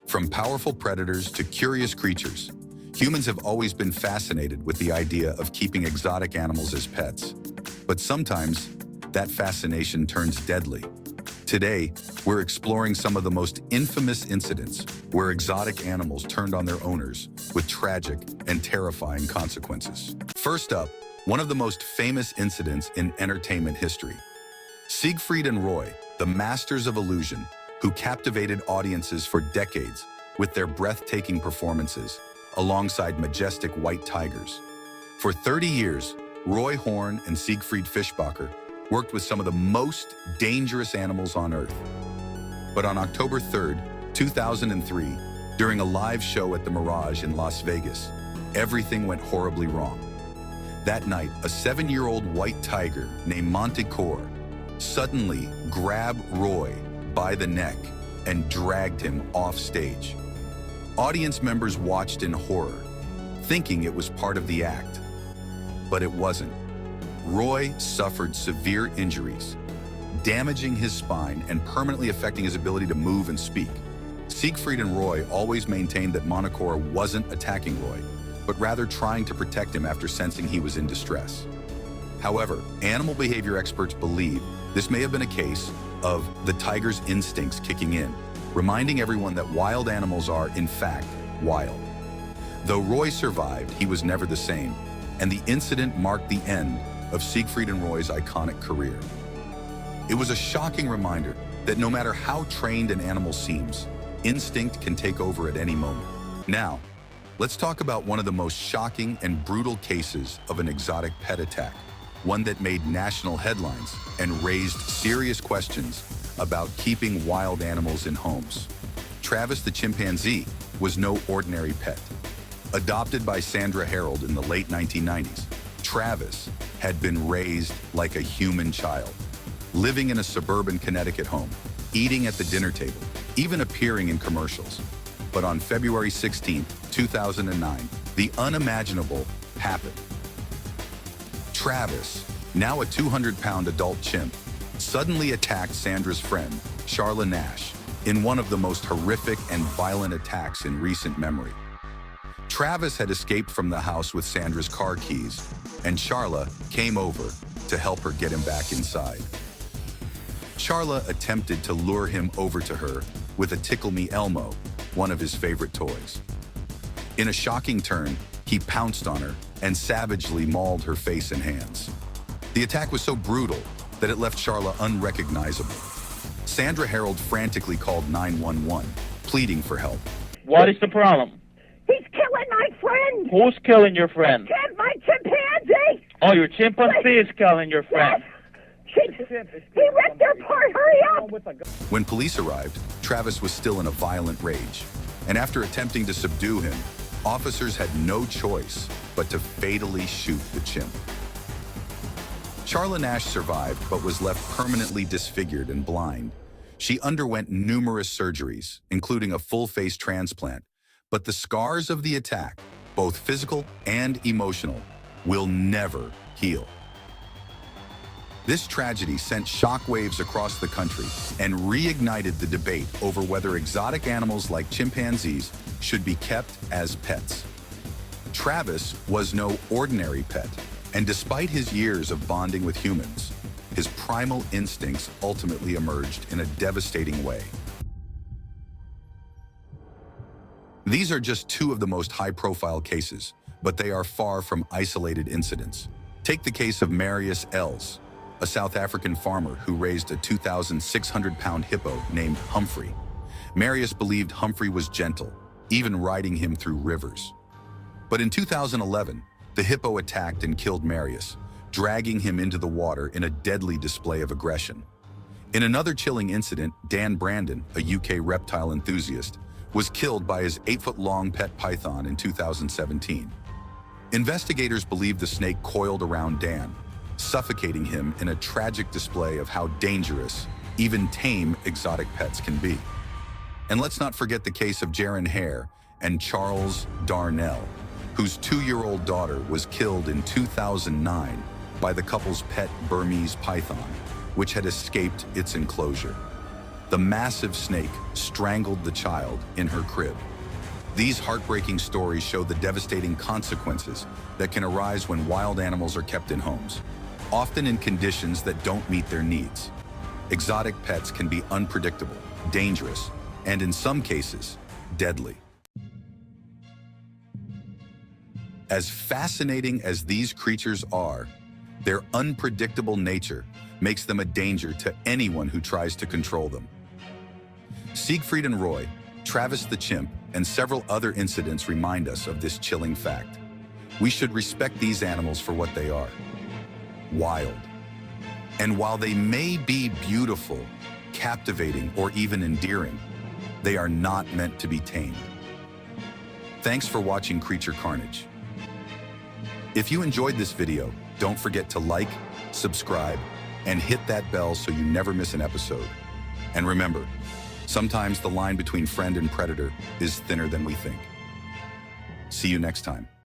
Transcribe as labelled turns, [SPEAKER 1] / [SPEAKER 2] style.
[SPEAKER 1] From powerful predators to curious creatures, humans have always been fascinated with the idea of keeping exotic animals as pets. But sometimes, that fascination turns deadly. Today, we're exploring some of the most infamous incidents where exotic animals turned on their owners with tragic and terrifying consequences. First up, one of the most famous incidents in entertainment history. Siegfried and Roy, the masters of illusion, who captivated audiences for decades with their breathtaking performances, alongside majestic white tigers. For 30 years, Roy Horn and Siegfried Fischbacher worked with some of the most dangerous animals on Earth. But on October 3rd, 2003, during a live show at the Mirage in Las Vegas, everything went horribly wrong. That night, a 7-year-old white tiger named Manticore suddenly grabbed Roy by the neck and dragged him off stage. Audience members watched in horror, thinking it was part of the act. But it wasn't. Roy suffered severe injuries, damaging his spine and permanently affecting his ability to move and speak. Siegfried and Roy always maintained that Manticore wasn't attacking Roy, but rather trying to protect him after sensing he was in distress. However, animal behavior experts believe this may have been a case of the tiger's instincts kicking in, reminding everyone that wild animals are, in fact, wild. Though Roy survived, he was never the same, and the incident marked the end of Siegfried and Roy's iconic career. It was a shocking reminder that no matter how trained an animal seems, instinct can take over at any moment. Now, let's talk about one of the most shocking and brutal cases of an exotic pet attack, one that made national headlines and raised serious questions about keeping wild animals in homes. Travis the chimpanzee was no ordinary pet. Adopted by Sandra Harold in the late 1990s, Travis had been raised like a human child, living in a suburban Connecticut home, eating at the dinner table, even appearing in commercials. But on February 16, 2009, the unimaginable happened. Travis, now a 200-pound adult chimp, suddenly attacked Sandra's friend, Charla Nash, in one of the most horrific and violent attacks in recent memory. Travis had escaped from the house with Sandra's car keys, and Charla came over to help her get him back inside. Charla attempted to lure him over to her with a Tickle Me Elmo, one of his favorite toys. In a shocking turn, he pounced on her and savagely mauled her face and hands. The attack was so brutal that it left Charla unrecognizable. Sandra Harold frantically called 911, pleading for help.
[SPEAKER 2] What is the problem?
[SPEAKER 3] He's killing my friend!
[SPEAKER 2] Who's killing your friend?
[SPEAKER 3] Chimp, my chimpanzee!
[SPEAKER 2] Oh, your chimpanzee is killing your friend.
[SPEAKER 3] Yes. He ripped her apart, hurry up!
[SPEAKER 1] When police arrived, Travis was still in a violent rage, and after attempting to subdue him, officers had no choice but to fatally shoot the chimp. Charla Nash survived but was left permanently disfigured and blind. She underwent numerous surgeries, including a full-face transplant, but the scars of the attack, both physical and emotional, will never heal. This tragedy sent shockwaves across the country and reignited the debate over whether exotic animals like chimpanzees should be kept as pets. Travis was no ordinary pet, and despite his years of bonding with humans, his primal instincts ultimately emerged in a devastating way. These are just two of the most high-profile cases, but they are far from isolated incidents. Take the case of Marius Els, a South African farmer who raised a 2,600-pound hippo named Humphrey. Marius believed Humphrey was gentle, even riding him through rivers. But in 2011, the hippo attacked and killed Marius, dragging him into the water in a deadly display of aggression. In another chilling incident, Dan Brandon, a UK reptile enthusiast, was killed by his 8-foot-long pet python in 2017. Investigators believe the snake coiled around Dan, suffocating him in a tragic display of how dangerous even tame exotic pets can be. And let's not forget the case of Shaianna Hare and Charles Darnell, whose 2-year-old daughter was killed in 2009 by the couple's pet Burmese python, which had escaped its enclosure. The massive snake strangled the child in her crib. These heartbreaking stories show the devastating consequences that can arise when wild animals are kept in homes, often in conditions that don't meet their needs. Exotic pets can be unpredictable, dangerous, and in some cases, deadly. As fascinating as these creatures are, their unpredictable nature makes them a danger to anyone who tries to control them. Siegfried and Roy, Travis the chimp, and several other incidents remind us of this chilling fact. We should respect these animals for what they are: wild. And while they may be beautiful, captivating, or even endearing, they are not meant to be tamed. Thanks for watching Creature Carnage. If you enjoyed this video, don't forget to like, subscribe, and hit that bell so you never miss an episode. And remember, sometimes the line between friend and predator is thinner than we think. See you next time.